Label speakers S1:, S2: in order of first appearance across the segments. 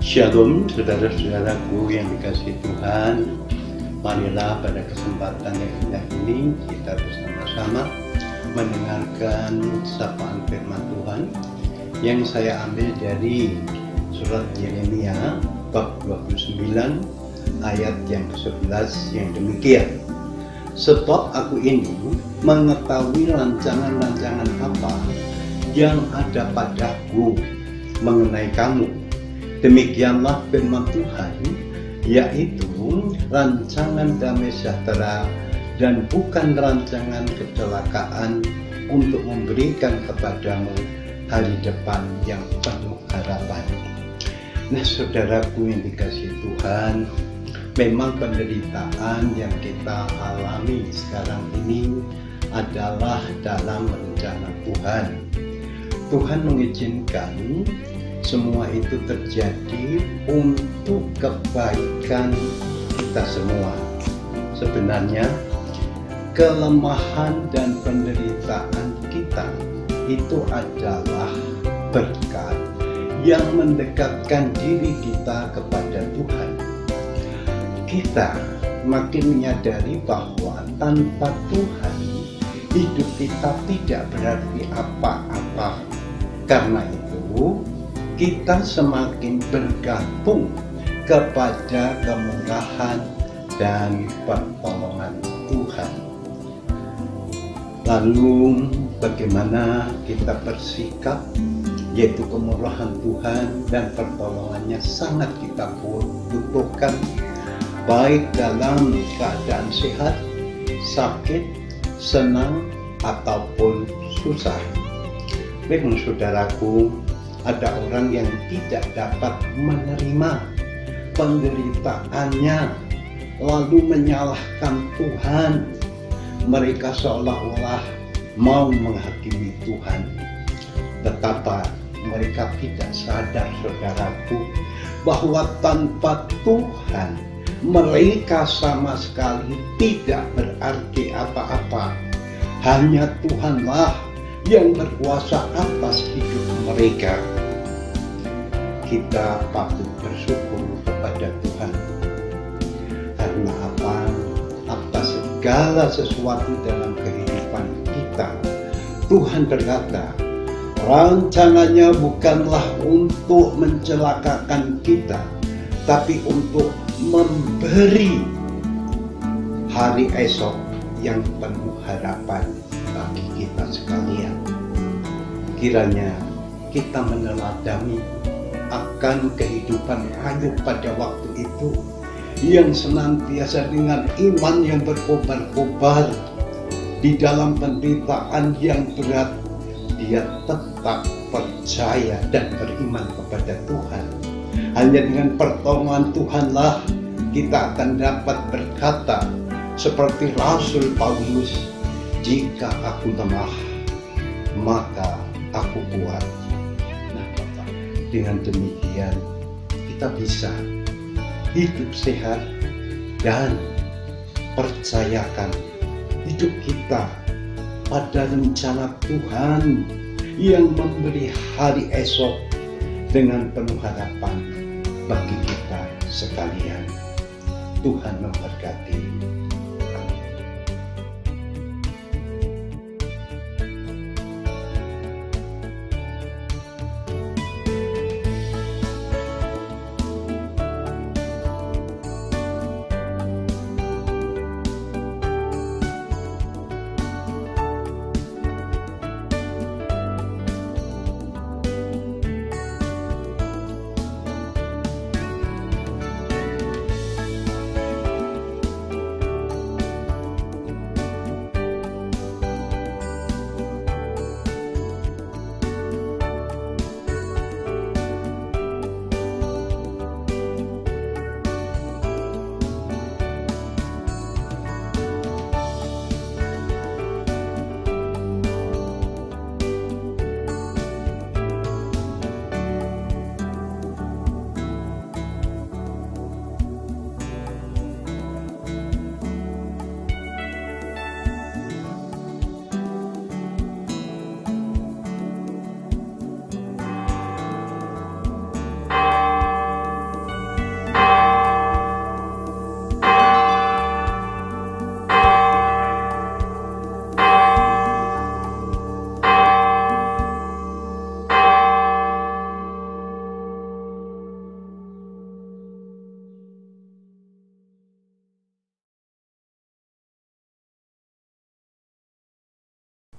S1: Shalom saudara-saudaraku yang dikasihi Tuhan. Marilah pada kesempatan yang indah ini kita bersama-sama mendengarkan sapaan firman Tuhan yang saya ambil dari surat Yeremia bab 29 ayat yang ke-11 yang demikian. Sebab aku ini mengetahui rancangan-rancangan apa yang ada padaku mengenai kamu. Demikianlah firman Tuhan, yaitu rancangan damai sejahtera dan bukan rancangan kecelakaan, untuk memberikan kepadamu hari depan yang penuh harapan. Nah, saudaraku yang dikasihi Tuhan, memang penderitaan yang kita alami sekarang ini adalah dalam rencana Tuhan. Tuhan mengizinkan semua itu terjadi untuk kebaikan kita semua. Sebenarnya kelemahan dan penderitaan kita itu adalah berkat yang mendekatkan diri kita kepada Tuhan. Kita makin menyadari bahwa tanpa Tuhan hidup kita tidak berarti apa-apa. Karena itu kita semakin bergantung kepada kemurahan dan pertolongan Tuhan. Lalu bagaimana kita bersikap, yaitu kemurahan Tuhan dan pertolongannya sangat kita butuhkan, baik dalam keadaan sehat, sakit, senang, ataupun susah. Baik saudaraku, ada orang yang tidak dapat menerima penderitaannya, lalu menyalahkan Tuhan. Mereka seolah-olah mau menghakimi Tuhan. Betapa mereka tidak sadar, saudaraku, bahwa tanpa Tuhan mereka sama sekali tidak berarti apa-apa. Hanya Tuhanlah yang berkuasa atas hidup mereka. Kita patut bersyukur kepada Tuhan. Karena apa? Atas segala sesuatu dalam kehidupan kita, Tuhan berkata, rancangannya bukanlah untuk mencelakakan kita, tapi untuk memberi hari esok yang penuh harapan bagi kita sekalian. Kiranya kita meneladani akan kehidupan Ayub pada waktu itu, yang senantiasa dengan iman yang berkobar-kobar di dalam penderitaan yang berat, dia tetap percaya dan beriman kepada Tuhan. Hanya dengan pertolongan Tuhanlah kita akan dapat berkata seperti Rasul Paulus, jika aku lemah, maka aku kuat. Nah, Bapak, dengan demikian kita bisa hidup sehat dan percayakan hidup kita pada rencana Tuhan yang memberi hari esok dengan penuh harapan bagi kita sekalian. Tuhan memberkati.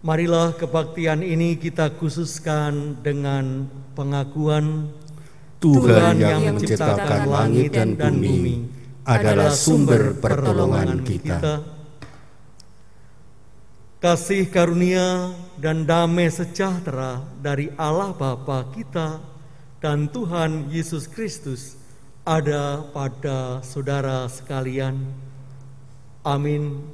S2: Marilah kebaktian ini kita khususkan dengan pengakuan
S3: Tuhan yang menciptakan langit dan bumi adalah sumber pertolongan kita.
S2: Kasih karunia dan damai sejahtera dari Allah Bapa kita dan Tuhan Yesus Kristus ada pada saudara sekalian. Amin.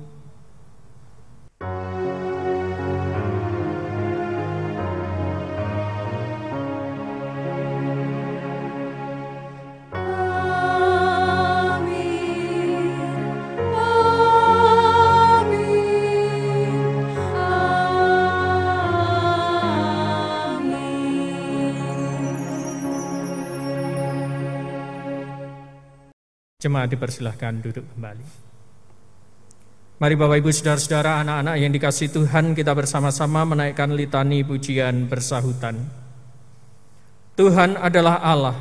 S4: Jemaat dipersilahkan duduk kembali. Mari Bapak Ibu Saudara-saudara, anak-anak yang dikasihi Tuhan, kita bersama-sama menaikkan litani pujian bersahutan. Tuhan adalah Allah,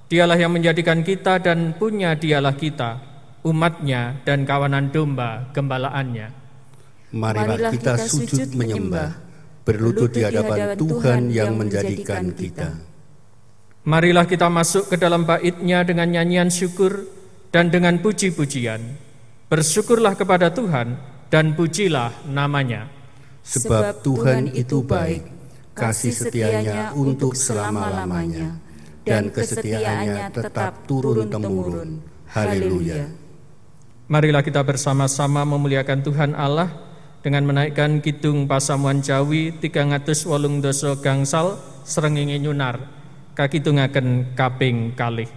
S4: Dialah yang menjadikan kita dan punya Dialah kita, umatnya dan kawanan domba gembalaannya.
S3: Marilah kita sujud menyembah, berlutut di hadapan Tuhan yang menjadikan kita.
S4: Marilah kita masuk ke dalam bait-Nya dengan nyanyian syukur dan dengan puji-pujian. Bersyukurlah kepada Tuhan dan pujilah nama-Nya.
S3: Sebab Tuhan itu baik, kasih setianya untuk selama-lamanya, dan kesetiaannya tetap turun-temurun. Haleluya.
S4: Marilah kita bersama-sama memuliakan Tuhan Allah dengan menaikkan kidung pasamuan Jawi 380 gangsal srengenge nyunar kakitungaken kaping kalih.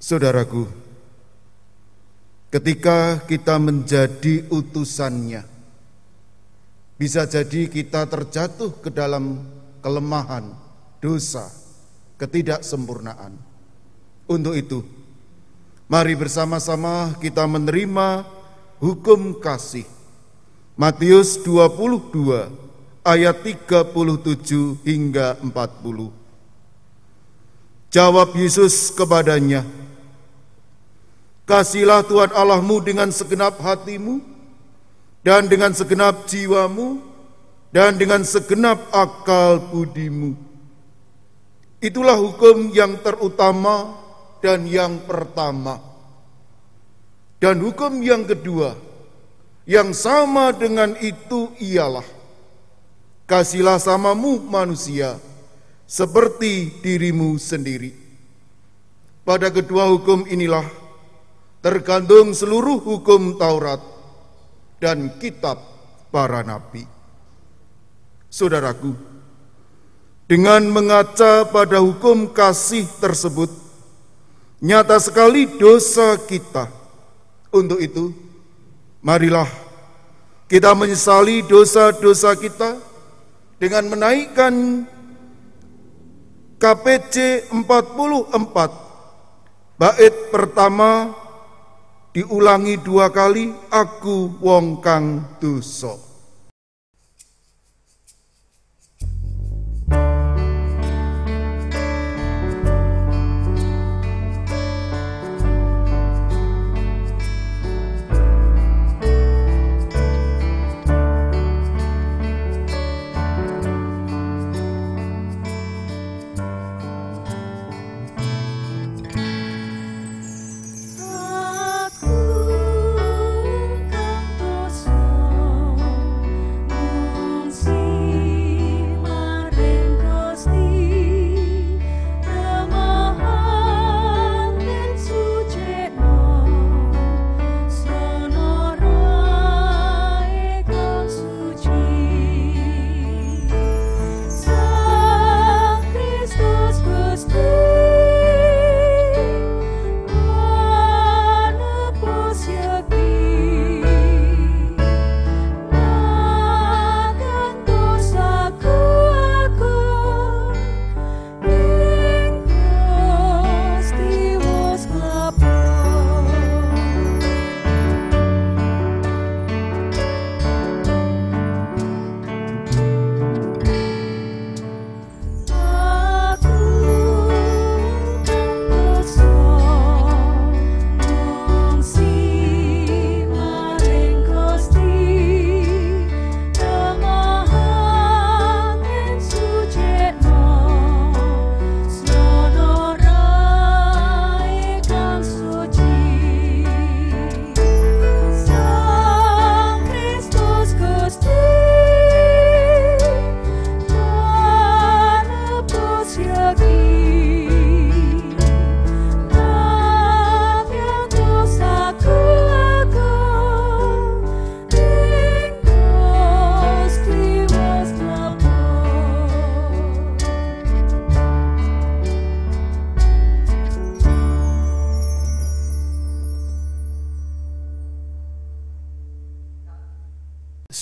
S5: Saudaraku, ketika kita menjadi utusannya, bisa jadi kita terjatuh ke dalam kelemahan, dosa, ketidaksempurnaan. Untuk itu, mari bersama-sama kita menerima hukum kasih. Matius 22 ayat 37 hingga 40. Jawab Yesus kepadanya, "Kasihilah Tuhan Allahmu dengan segenap hatimu, dan dengan segenap jiwamu, dan dengan segenap akal budimu. Itulah hukum yang terutama dan yang pertama. Dan hukum yang kedua, yang sama dengan itu ialah, kasihilah samamu manusia, seperti dirimu sendiri." Pada kedua hukum inilah tergantung seluruh hukum Taurat dan kitab para nabi. Saudaraku, Dengan mengaca pada hukum kasih tersebut, nyata sekali dosa kita. Untuk itu, marilah kita menyesali dosa-dosa kita dengan menaikkan KPJ 44 bait pertama diulangi 2 kali, aku wong kang dosa.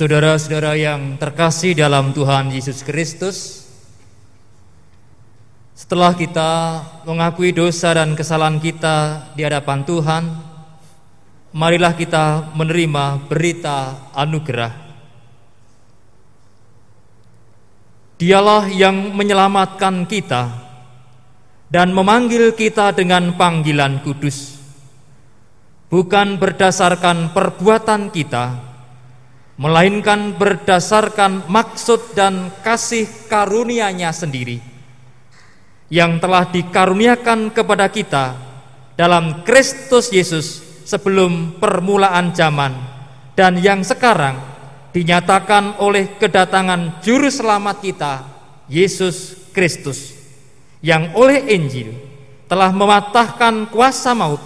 S6: Saudara-saudara yang terkasih dalam Tuhan Yesus Kristus, setelah kita mengakui dosa dan kesalahan kita di hadapan Tuhan, marilah kita menerima berita anugerah. Dialah yang menyelamatkan kita dan memanggil kita dengan panggilan kudus, bukan berdasarkan perbuatan kita, melainkan berdasarkan maksud dan kasih karunia-Nya sendiri yang telah dikaruniakan kepada kita dalam Kristus Yesus sebelum permulaan zaman, dan yang sekarang dinyatakan oleh kedatangan Juru Selamat kita, Yesus Kristus, yang oleh Injil telah mematahkan kuasa maut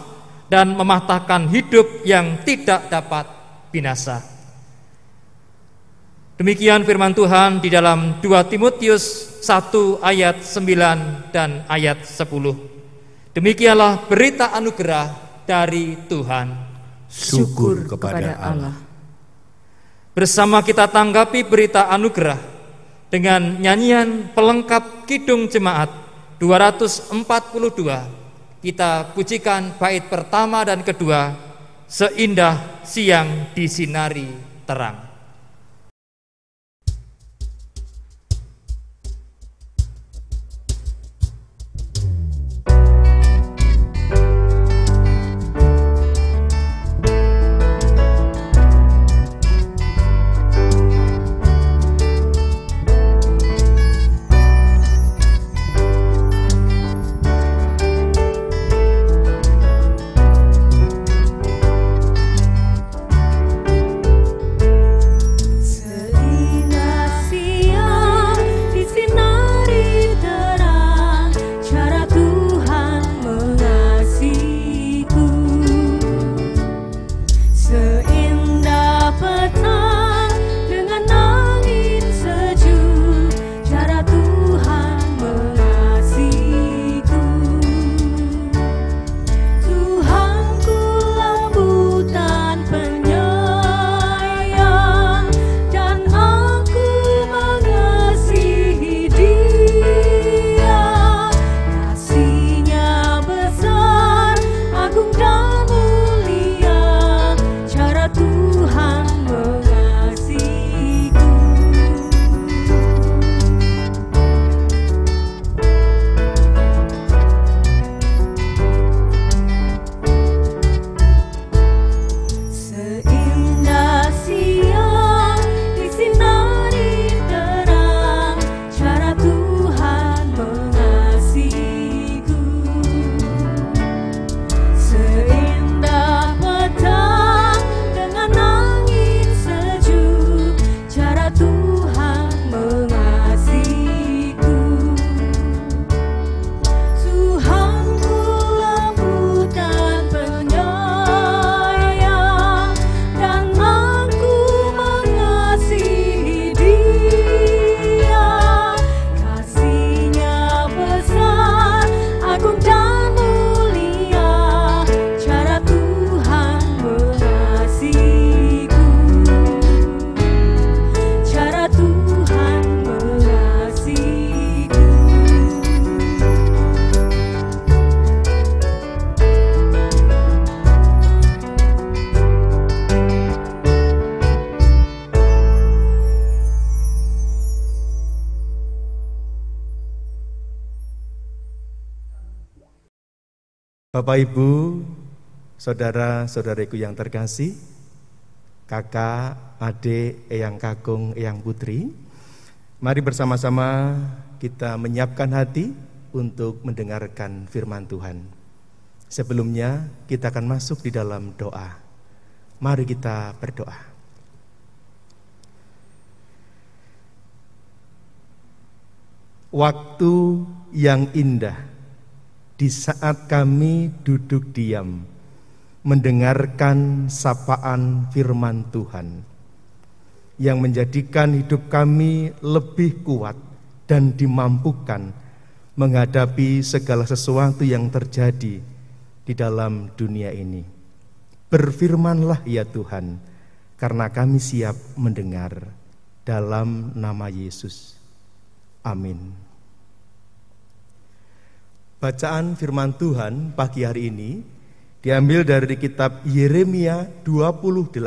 S6: dan mematahkan hidup yang tidak dapat binasa. Demikian firman Tuhan di dalam 2 Timotius 1 ayat 9 dan ayat 10. Demikianlah berita anugerah dari Tuhan.
S3: Syukur kepada Allah.
S6: Bersama kita tanggapi berita anugerah dengan nyanyian pelengkap Kidung Jemaat 242. Kita pujikan bait pertama dan kedua, Seindah Siang Disinari Terang.
S7: Bapak, Ibu, saudara-saudariku yang terkasih, kakak, adik, eyang kakung, eyang putri, mari bersama-sama kita menyiapkan hati untuk mendengarkan firman Tuhan. Sebelumnya kita akan masuk di dalam doa. Mari kita berdoa. Waktu yang indah di saat kami duduk diam mendengarkan sapaan firman Tuhan yang menjadikan hidup kami lebih kuat dan dimampukan menghadapi segala sesuatu yang terjadi di dalam dunia ini. Berfirmanlah ya Tuhan, karena kami siap mendengar. Dalam nama Yesus. Amin. Bacaan firman Tuhan pagi hari ini diambil dari kitab Yeremia 28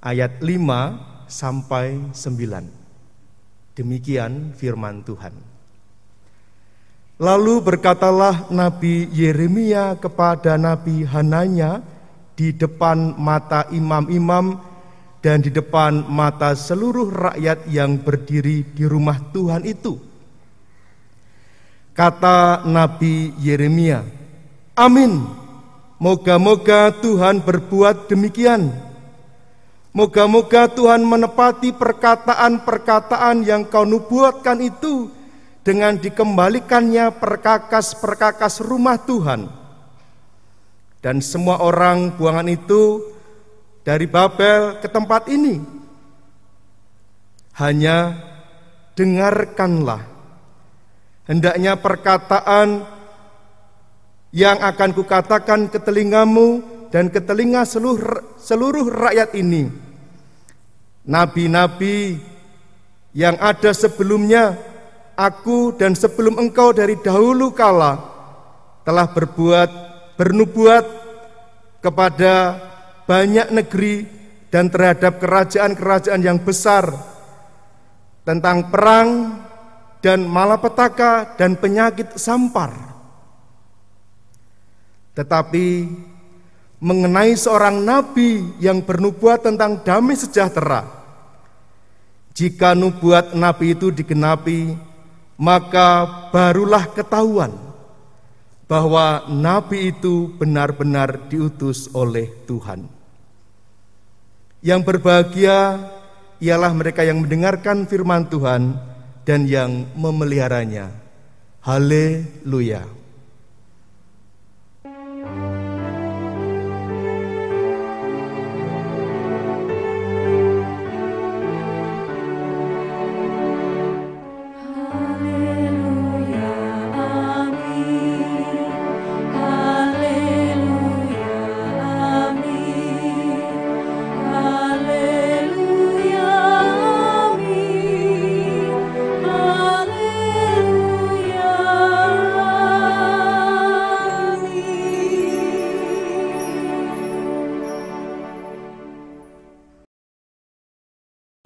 S7: ayat 5 sampai 9. Demikian firman Tuhan. Lalu berkatalah Nabi Yeremia kepada Nabi Hananya di depan mata imam-imam dan di depan mata seluruh rakyat yang berdiri di rumah Tuhan itu. Kata Nabi Yeremia, amin, moga-moga Tuhan berbuat demikian. Moga-moga Tuhan menepati perkataan-perkataan yang kau nubuatkan itu dengan dikembalikannya perkakas-perkakas rumah Tuhan. Dan semua orang buangan itu dari Babel ke tempat ini. Hanya dengarkanlah. Hendaknya perkataan yang akan kukatakan ke telingamu dan ke telinga seluruh rakyat ini. Nabi-nabi yang ada sebelumnya, aku dan sebelum engkau dari dahulu kala telah bernubuat kepada banyak negeri dan terhadap kerajaan-kerajaan yang besar tentang perang dan malapetaka dan penyakit sampar. Tetapi mengenai seorang nabi yang bernubuat tentang damai sejahtera, jika nubuat nabi itu digenapi, maka barulah ketahuan bahwa nabi itu benar-benar diutus oleh Tuhan. Yang berbahagia ialah mereka yang mendengarkan firman Tuhan dan yang memeliharanya. Haleluya.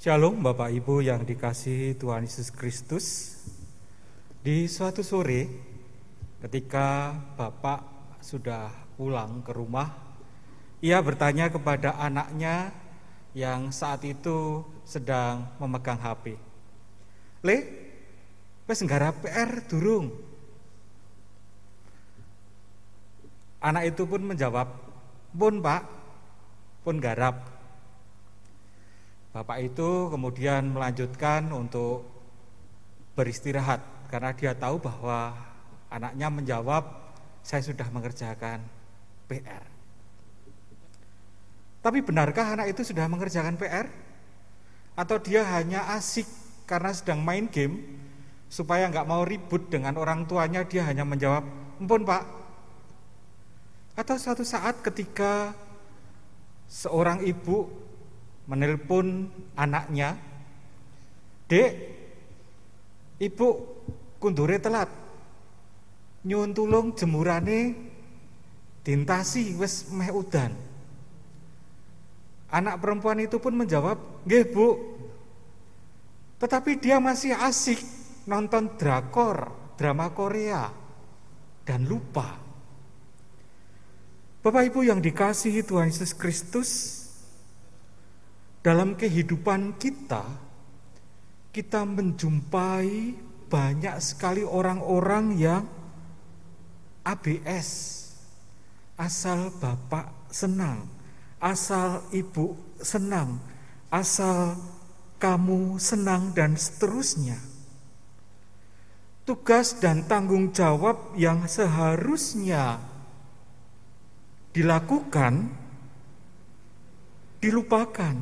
S8: Shalom Bapak Ibu yang dikasihi Tuhan Yesus Kristus. Di suatu sore ketika Bapak sudah pulang ke rumah, ia bertanya kepada anaknya yang saat itu sedang memegang HP. Le, wes nggarap PR durung? Anak itu pun menjawab, pun Pak, pun garap. Bapak itu kemudian melanjutkan untuk beristirahat karena dia tahu bahwa anaknya menjawab, saya sudah mengerjakan PR. Tapi benarkah anak itu sudah mengerjakan PR? Atau dia hanya asik karena sedang main game, supaya nggak mau ribut dengan orang tuanya, dia hanya menjawab, ampun Pak. Atau suatu saat ketika seorang ibu menelpon anaknya, Dek, ibu kundure telat, nyuwun tulung jemurane dintasi wis meh udan. Anak perempuan itu pun menjawab, nggih Bu. Tetapi dia masih asik nonton drakor, drama Korea, dan lupa Bapak Ibu yang dikasihi Tuhan Yesus Kristus, dalam kehidupan kita menjumpai banyak sekali orang-orang yang ABS, asal Bapak senang, asal Ibu senang, asal kamu senang, dan seterusnya. Tugas dan tanggung jawab yang seharusnya dilakukan dilupakan.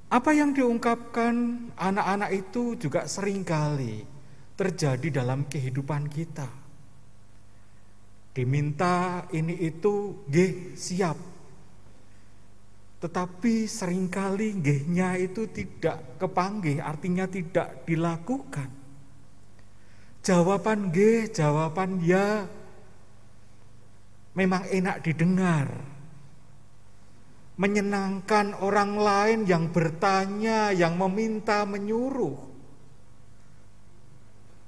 S8: Apa yang diungkapkan anak-anak itu juga seringkali terjadi dalam kehidupan kita. Diminta ini itu, nggih siap. Tetapi seringkali nggihnya itu tidak kepanggih, artinya tidak dilakukan. Jawaban nggih, jawaban ya memang enak didengar. Menyenangkan orang lain yang bertanya, yang meminta, menyuruh.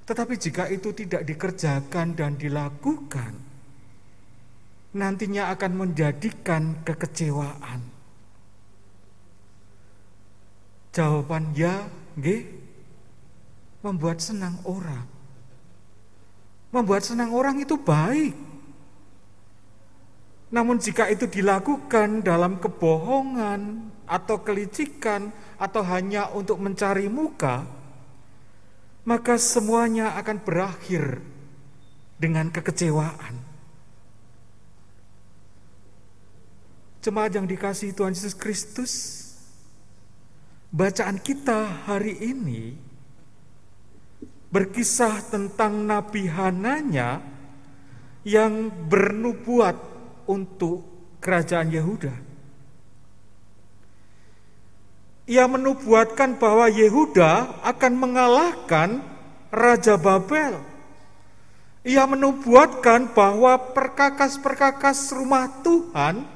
S8: Tetapi jika itu tidak dikerjakan dan dilakukan, nantinya akan menjadikan kekecewaan. Jawaban ya, nggih, membuat senang orang. Membuat senang orang itu baik. Namun jika itu dilakukan dalam kebohongan atau kelicikan atau hanya untuk mencari muka, maka semuanya akan berakhir dengan kekecewaan. Jemaat yang dikasihi Tuhan Yesus Kristus, bacaan kita hari ini berkisah tentang Nabi Hananya yang bernubuat untuk kerajaan Yehuda. Ia menubuatkan bahwa Yehuda akan mengalahkan Raja Babel. Ia menubuatkan bahwa perkakas-perkakas rumah Tuhan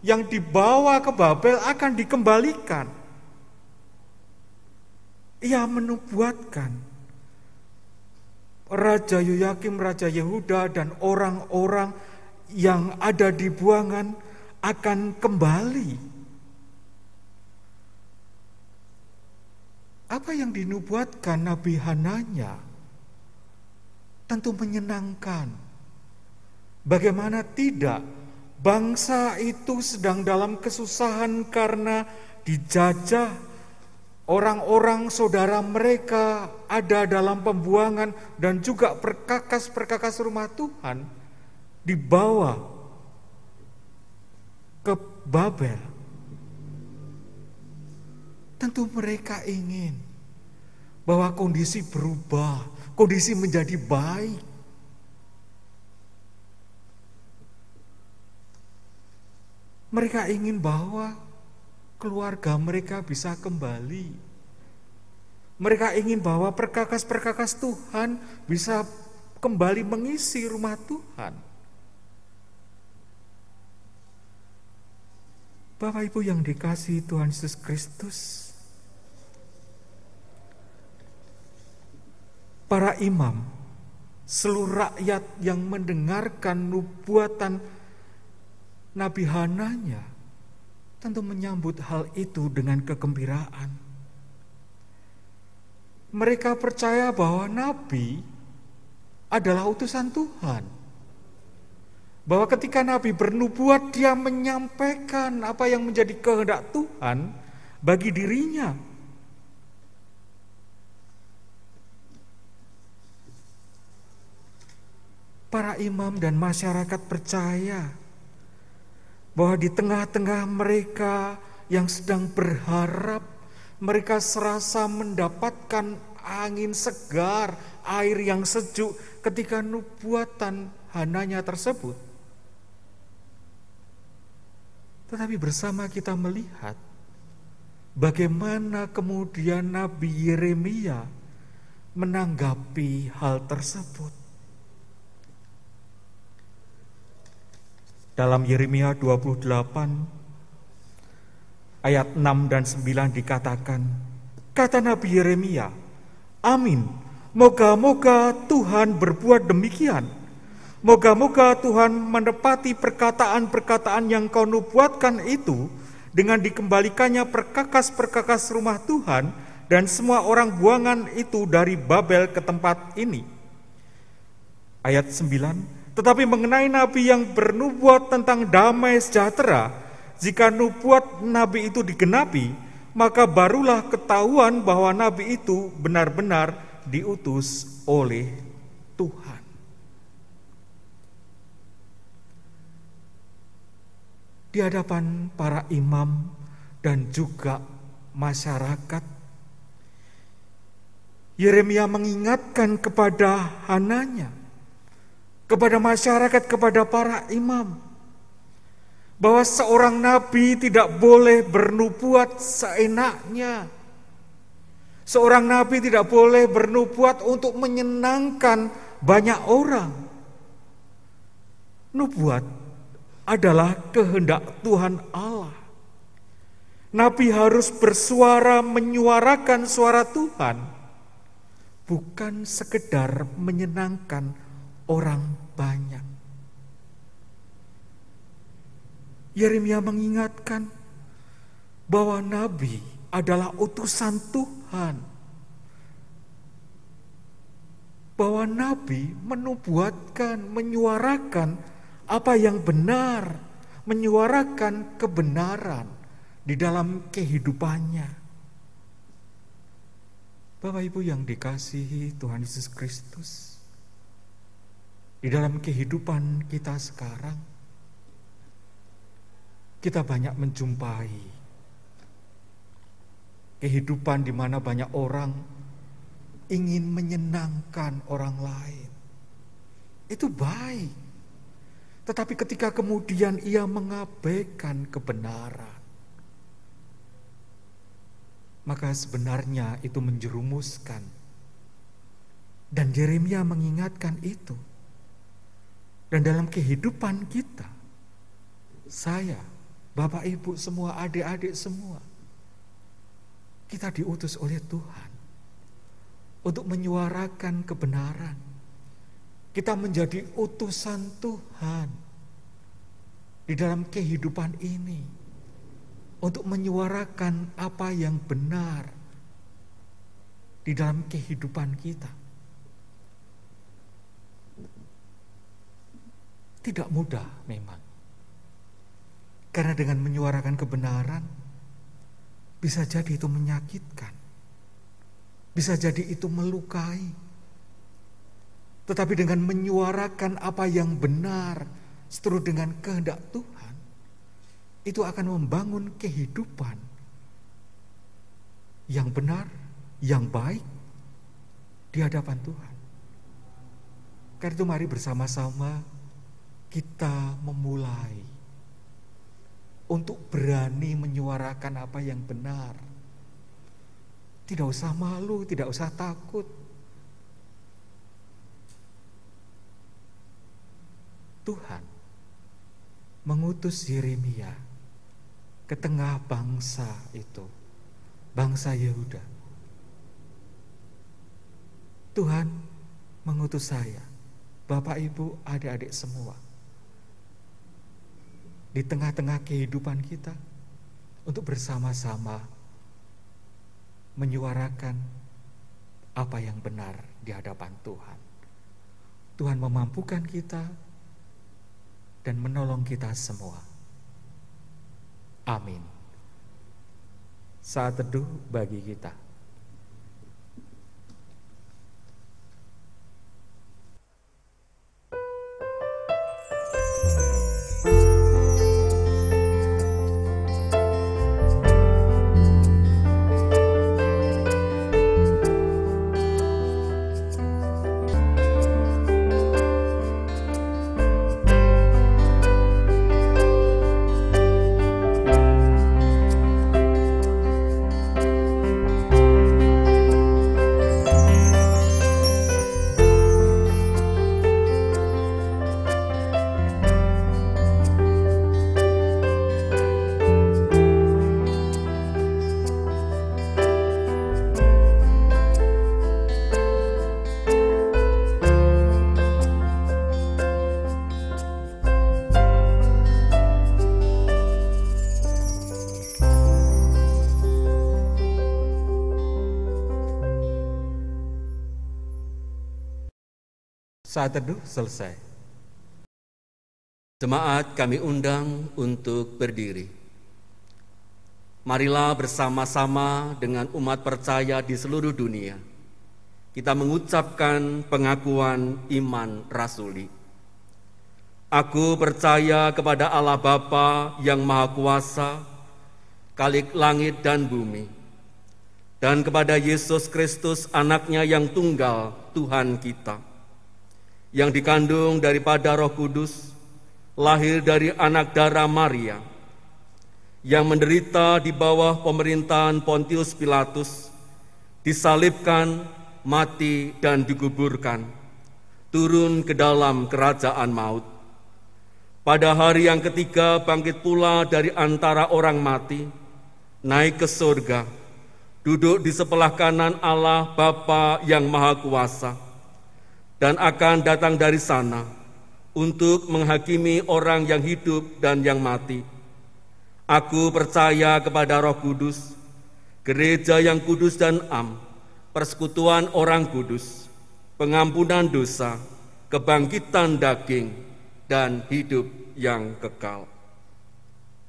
S8: yang dibawa ke Babel akan dikembalikan. Ia menubuatkan Raja Yoyakim, Raja Yehuda, dan orang-orang yang ada di buangan akan kembali. Apa yang dinubuatkan Nabi Hananya tentu menyenangkan. Bagaimana tidak, bangsa itu sedang dalam kesusahan karena dijajah. Orang-orang saudara mereka ada dalam pembuangan dan juga perkakas-perkakas rumah Tuhan dibawa ke Babel. Tentu mereka ingin bahwa kondisi berubah, kondisi menjadi baik. Mereka ingin bahwa keluarga mereka bisa kembali. Mereka ingin bahwa perkakas-perkakas Tuhan bisa kembali mengisi rumah Tuhan. Bapak Ibu yang dikasihi Tuhan Yesus Kristus, para imam, seluruh rakyat yang mendengarkan nubuatan Nabi Hananya tentu menyambut hal itu dengan kegembiraan. Mereka percaya bahwa Nabi adalah utusan Tuhan. Bahwa ketika Nabi bernubuat, dia menyampaikan apa yang menjadi kehendak Tuhan bagi dirinya. Para imam dan masyarakat percaya bahwa di tengah-tengah mereka yang sedang berharap, mereka serasa mendapatkan angin segar, air yang sejuk ketika nubuatan Hananya tersebut. Tetapi bersama kita melihat bagaimana kemudian Nabi Yeremia menanggapi hal tersebut. Dalam Yeremia 28 ayat 6 dan 9 dikatakan, kata Nabi Yeremia, amin, moga-moga Tuhan berbuat demikian. Moga-moga Tuhan menepati perkataan-perkataan yang kau nubuatkan itu dengan dikembalikannya perkakas-perkakas rumah Tuhan dan semua orang buangan itu dari Babel ke tempat ini. Ayat 9, tetapi mengenai nabi yang bernubuat tentang damai sejahtera, jika nubuat nabi itu digenapi, maka barulah ketahuan bahwa nabi itu benar-benar diutus oleh Tuhan. Di hadapan para imam dan juga masyarakat, Yeremia mengingatkan kepada Hananya, kepada masyarakat, kepada para imam, bahwa seorang nabi tidak boleh bernubuat seenaknya. Seorang nabi tidak boleh bernubuat untuk menyenangkan banyak orang. Nubuat adalah kehendak Tuhan Allah. Nabi harus bersuara, menyuarakan suara Tuhan, bukan sekedar menyenangkan orang banyak. Yeremia mengingatkan bahwa nabi adalah utusan Tuhan, bahwa nabi menubuatkan, menyuarakan apa yang benar, menyuarakan kebenaran di dalam kehidupannya. Bapak Ibu yang dikasihi Tuhan Yesus Kristus, di dalam kehidupan kita sekarang, kita banyak menjumpai kehidupan di mana banyak orang ingin menyenangkan orang lain. Itu baik. Tetapi ketika kemudian ia mengabaikan kebenaran, maka sebenarnya itu menjerumuskan. Dan Yeremia mengingatkan itu. Dan dalam kehidupan kita, saya, Bapak Ibu semua, adik-adik semua, kita diutus oleh Tuhan untuk menyuarakan kebenaran. Kita menjadi utusan Tuhan di dalam kehidupan ini untuk menyuarakan apa yang benar di dalam kehidupan kita. Tidak mudah memang. Karena dengan menyuarakan kebenaran bisa jadi itu menyakitkan. Bisa jadi itu melukai. Tetapi dengan menyuarakan apa yang benar seturut dengan kehendak Tuhan, itu akan membangun kehidupan yang benar, yang baik di hadapan Tuhan. Karena itu mari bersama-sama kita memulai untuk berani menyuarakan apa yang benar. Tidak usah malu, tidak usah takut. Tuhan mengutus Yeremia ke tengah bangsa itu, bangsa Yehuda. Tuhan mengutus saya, Bapak Ibu, adik-adik semua, di tengah-tengah kehidupan kita untuk bersama-sama menyuarakan apa yang benar di hadapan Tuhan. Tuhan memampukan kita dan menolong kita semua. Amin. Saat teduh bagi kita. Saat teduh selesai.
S3: Jemaat kami undang untuk berdiri. Marilah bersama-sama dengan umat percaya di seluruh dunia, kita mengucapkan pengakuan iman rasuli. Aku percaya kepada Allah Bapa yang Maha Kuasa, Khalik langit dan bumi, dan kepada Yesus Kristus anaknya yang tunggal Tuhan kita, yang dikandung daripada Roh Kudus, lahir dari anak darah Maria, yang menderita di bawah pemerintahan Pontius Pilatus, disalibkan, mati dan dikuburkan, turun ke dalam kerajaan maut. Pada hari yang ketiga bangkit pula dari antara orang mati, naik ke surga, duduk di sebelah kanan Allah Bapa yang Maha Kuasa, dan akan datang dari sana untuk menghakimi orang yang hidup dan yang mati. Aku percaya kepada Roh Kudus, gereja yang kudus dan am, persekutuan orang kudus, pengampunan dosa, kebangkitan daging, dan hidup yang kekal.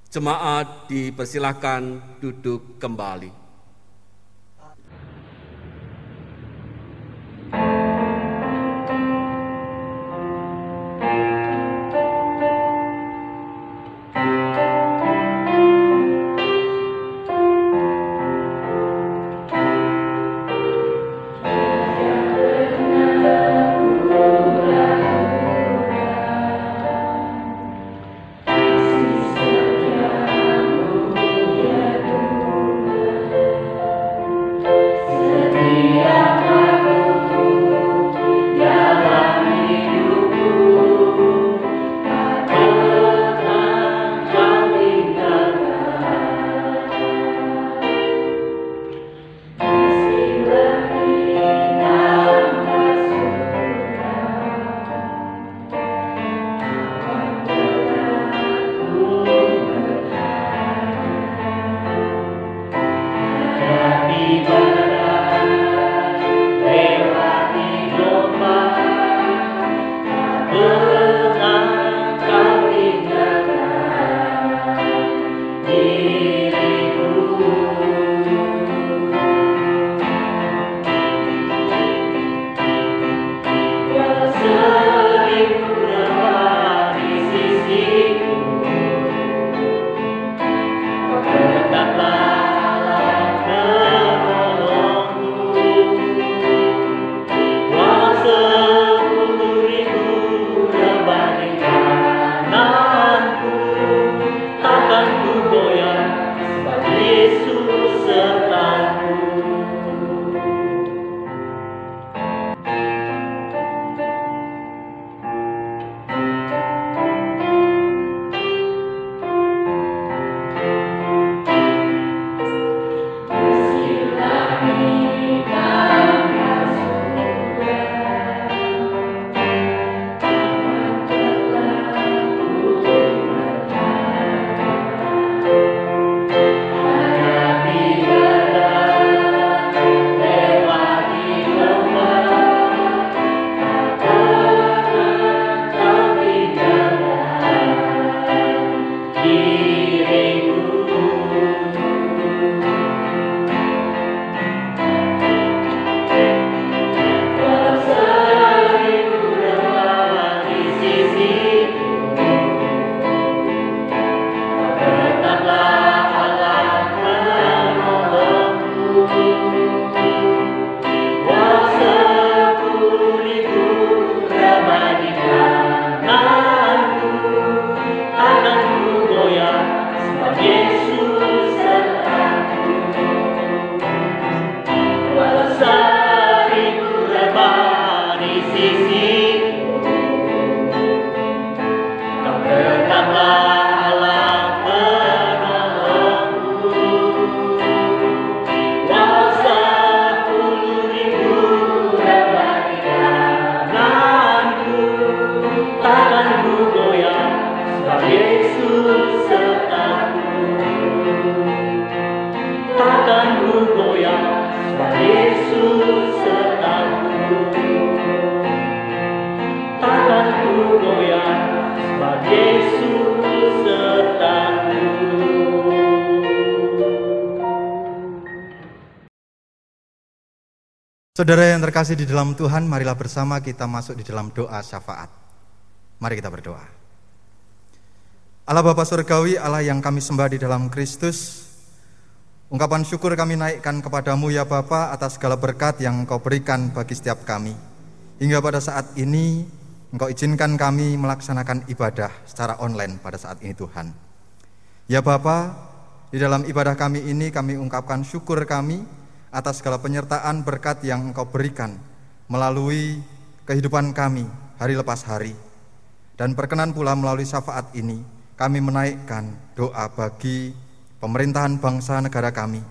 S3: Jemaat dipersilahkan duduk kembali.
S9: Saudara yang terkasih di dalam Tuhan, marilah bersama kita masuk di dalam doa syafaat. Mari kita berdoa. Allah Bapa Surgawi, Allah yang kami sembah di dalam Kristus, ungkapan syukur kami naikkan kepadamu ya Bapa atas segala berkat yang Engkau berikan bagi setiap kami. Hingga pada saat ini Engkau izinkan kami melaksanakan ibadah secara online pada saat ini Tuhan. Ya Bapa, di dalam ibadah kami ini kami ungkapkan syukur kami atas segala penyertaan berkat yang Engkau berikan melalui kehidupan kami hari lepas hari. Dan berkenan pula melalui syafaat ini kami menaikkan doa bagi pemerintahan bangsa negara kami.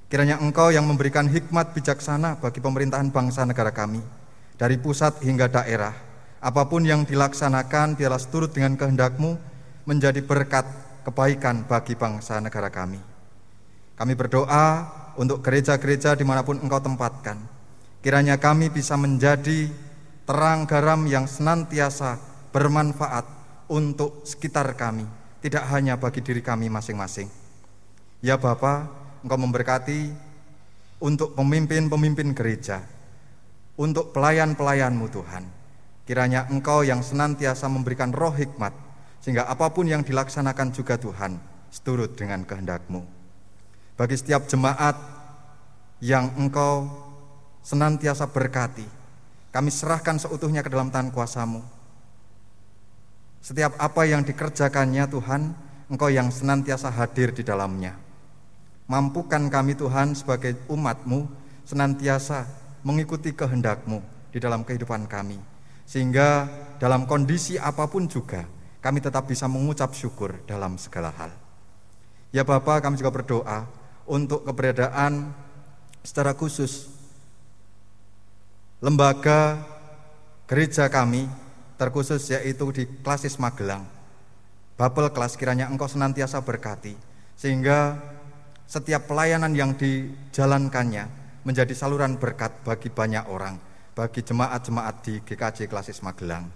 S9: Kiranya Engkau yang memberikan hikmat bijaksana bagi pemerintahan bangsa negara kami, dari pusat hingga daerah. Apapun yang dilaksanakan biarlah seturut dengan kehendak-Mu, menjadi berkat kebaikan bagi bangsa negara kami. Kami berdoa untuk gereja-gereja dimanapun Engkau tempatkan. Kiranya kami bisa menjadi terang garam yang senantiasa bermanfaat untuk sekitar kami, tidak hanya bagi diri kami masing-masing. Ya Bapa, Engkau memberkati untuk pemimpin-pemimpin gereja, untuk pelayan-pelayan-Mu Tuhan. Kiranya Engkau yang senantiasa memberikan roh hikmat, sehingga apapun yang dilaksanakan juga Tuhan seturut dengan kehendak-Mu. Bagi setiap jemaat yang Engkau senantiasa berkati, kami serahkan seutuhnya ke dalam tangan kuasa-Mu. Setiap apa yang dikerjakannya Tuhan, Engkau yang senantiasa hadir di dalamnya. Mampukan kami Tuhan sebagai umat-Mu senantiasa mengikuti kehendak-Mu di dalam kehidupan kami, sehingga dalam kondisi apapun juga kami tetap bisa mengucap syukur dalam segala hal. Ya Bapa, kami juga berdoa untuk keberadaan secara khusus lembaga gereja kami, terkhusus yaitu di Klasis Magelang, Bapel Kelas. Kiranya Engkau senantiasa berkati, sehingga setiap pelayanan yang dijalankannya menjadi saluran berkat bagi banyak orang, bagi jemaat-jemaat di GKJ Klasis Magelang.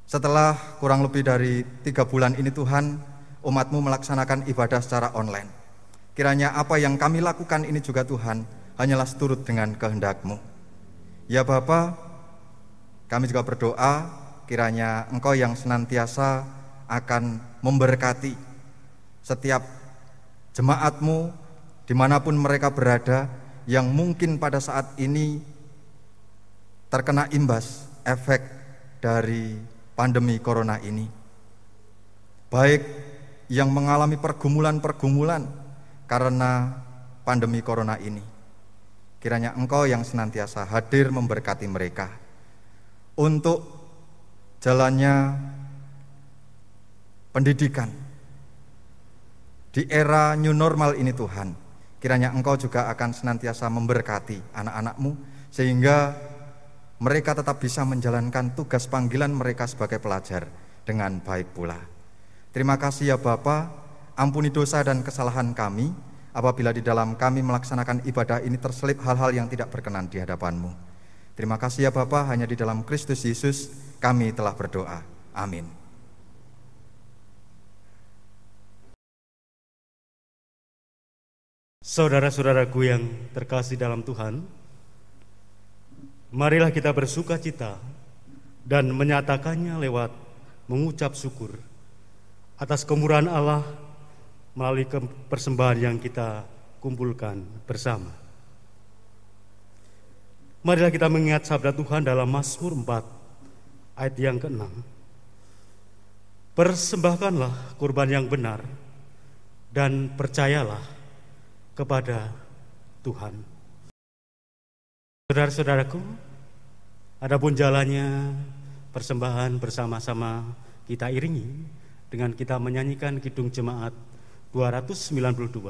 S9: Setelah kurang lebih dari 3 bulan ini Tuhan, umat-Mu melaksanakan ibadah secara online. Kiranya apa yang kami lakukan ini juga Tuhan hanyalah seturut dengan kehendak-Mu. Ya Bapa, kami juga berdoa kiranya Engkau yang senantiasa akan memberkati setiap jemaat-Mu dimanapun mereka berada, yang mungkin pada saat ini terkena imbas efek dari pandemi corona ini, baik yang mengalami pergumulan-pergumulan karena pandemi corona ini. Kiranya Engkau yang senantiasa hadir memberkati mereka untuk jalannya pendidikan di era new normal ini Tuhan. Kiranya Engkau juga akan senantiasa memberkati anak-anak-Mu, sehingga mereka tetap bisa menjalankan tugas panggilan mereka sebagai pelajar dengan baik pula. Terima kasih ya Bapa, ampuni dosa dan kesalahan kami apabila di dalam kami melaksanakan ibadah ini terselip hal-hal yang tidak berkenan di hadapan-Mu. Terima kasih ya Bapa, hanya di dalam Kristus Yesus kami telah berdoa. Amin.
S2: Saudara-saudaraku yang terkasih dalam Tuhan, marilah kita bersuka cita dan menyatakannya lewat mengucap syukur atas kemurahan Allah melalui persembahan yang kita kumpulkan bersama. Marilah kita mengingat sabda Tuhan dalam Mazmur 4 ayat yang ke-6. Persembahkanlah kurban yang benar dan percayalah kepada Tuhan. Saudara-saudaraku, adapun jalannya persembahan bersama-sama kita iringi dengan kita menyanyikan Kidung Jemaat 292,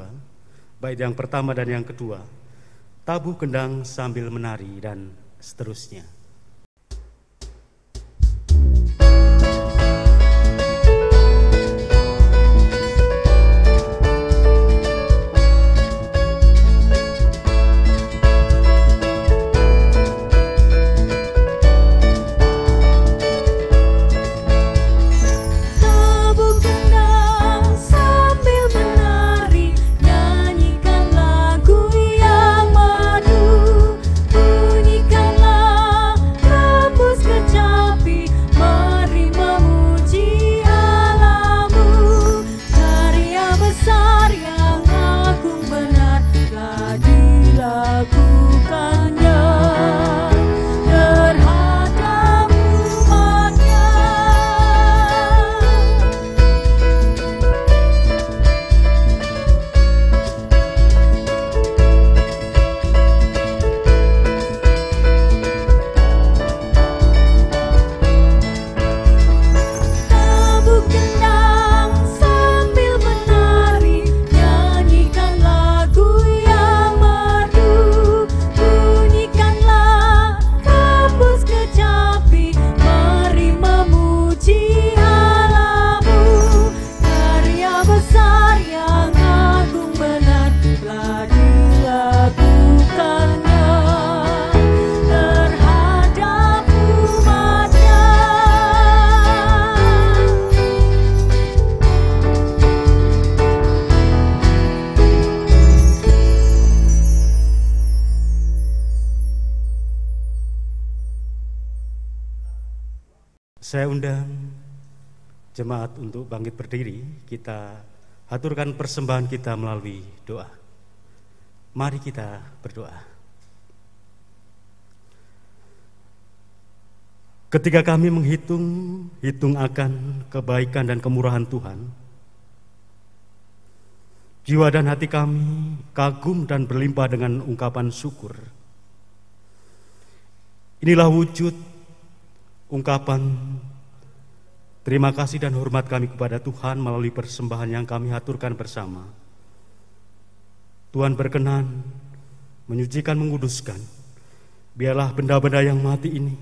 S2: bait yang pertama dan yang kedua, tabuh kendang sambil menari, dan seterusnya.
S10: Nyanyikan lagu yang madu.
S2: Saya undang jemaat untuk bangkit berdiri. Kita haturkan persembahan kita melalui doa. Mari kita berdoa. Ketika kami hitung akan kebaikan dan kemurahan Tuhan, jiwa dan hati kami kagum dan berlimpah dengan ungkapan syukur. Inilah wujud ungkapan terima kasih dan hormat kami kepada Tuhan melalui persembahan yang kami haturkan bersama. Tuhan berkenan menyucikan, menguduskan. Biarlah benda-benda yang mati ini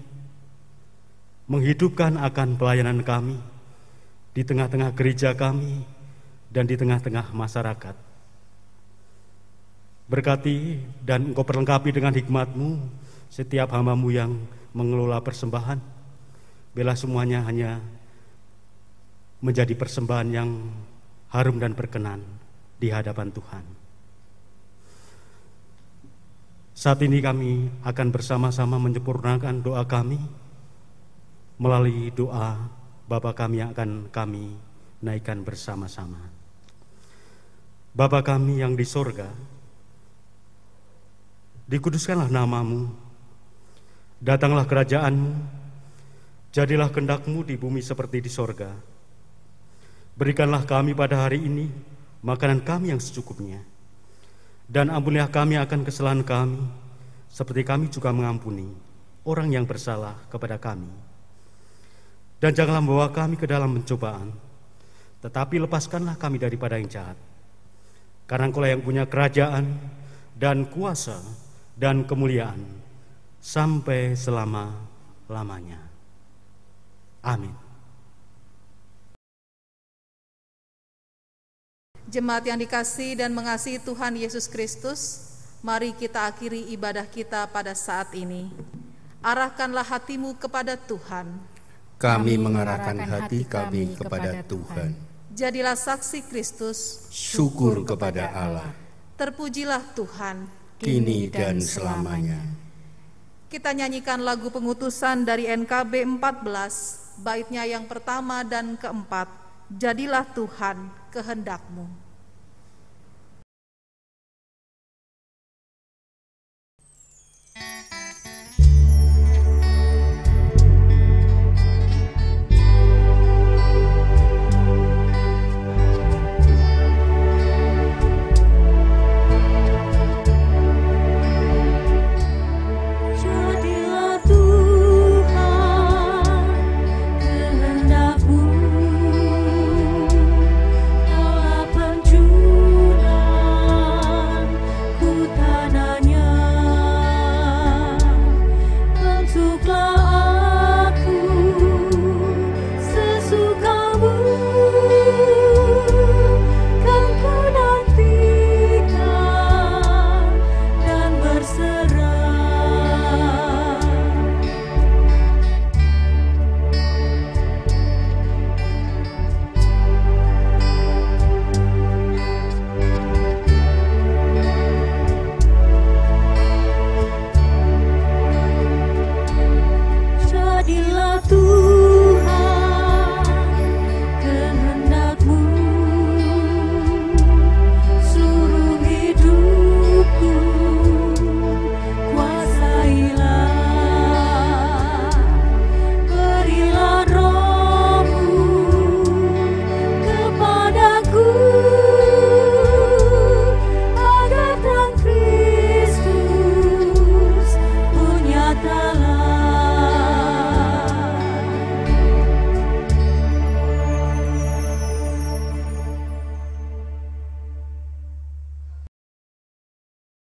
S2: menghidupkan akan pelayanan kami di tengah-tengah gereja kami dan di tengah-tengah masyarakat. Berkati dan Engkau perlengkapi dengan hikmat-Mu setiap hamba-Mu yang mengelola persembahan. Biarlah semuanya hanya menjadi persembahan yang harum dan berkenan di hadapan Tuhan. Saat ini kami akan bersama-sama menyempurnakan doa kami melalui doa Bapa kami yang akan kami naikkan bersama-sama. Bapa kami yang di sorga, dikuduskanlah nama-Mu, datanglah kerajaan-Mu, jadilah kehendak-Mu di bumi seperti di sorga. Berikanlah kami pada hari ini makanan kami yang secukupnya, dan ampunilah kami akan kesalahan kami, seperti kami juga mengampuni orang yang bersalah kepada kami. Dan janganlah membawa kami ke dalam pencobaan, tetapi lepaskanlah kami daripada yang jahat. Karena Engkau yang punya kerajaan dan kuasa dan kemuliaan sampai selama-lamanya. Amin.
S10: Jemaat yang dikasihi dan mengasihi Tuhan Yesus Kristus, mari kita akhiri ibadah kita pada saat ini. Arahkanlah hatimu kepada Tuhan.
S11: Kami mengarahkan hati kami kepada Tuhan.
S10: Jadilah saksi Kristus.
S11: Syukur kepada Allah.
S10: Terpujilah Tuhan,
S11: kini dan selamanya.
S10: Kita nyanyikan lagu pengutusan dari NKB 14, baitnya yang pertama dan keempat. Jadilah Tuhan kehendak-Mu.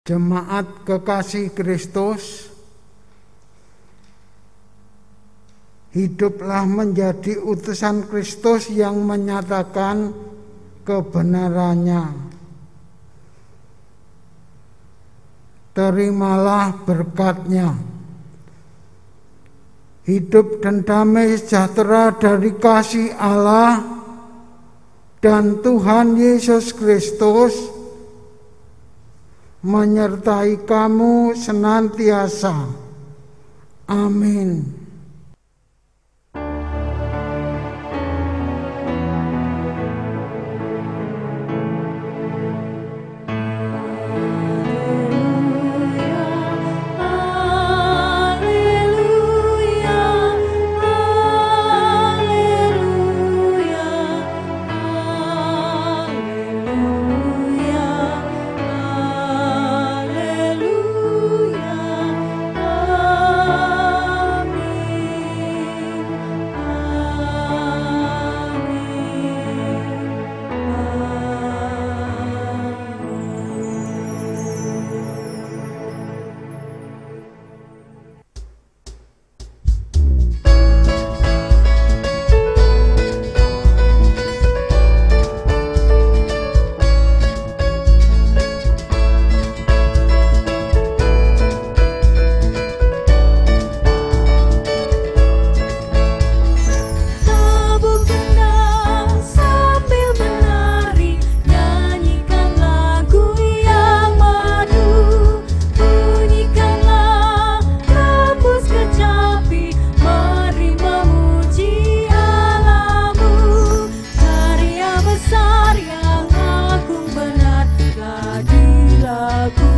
S12: Jemaat kekasih Kristus, hiduplah menjadi utusan Kristus yang menyatakan kebenarannya. Terimalah berkat-Nya. Hidup dan damai sejahtera dari kasih Allah dan Tuhan Yesus Kristus menyertai kamu senantiasa. Amin.
S13: aku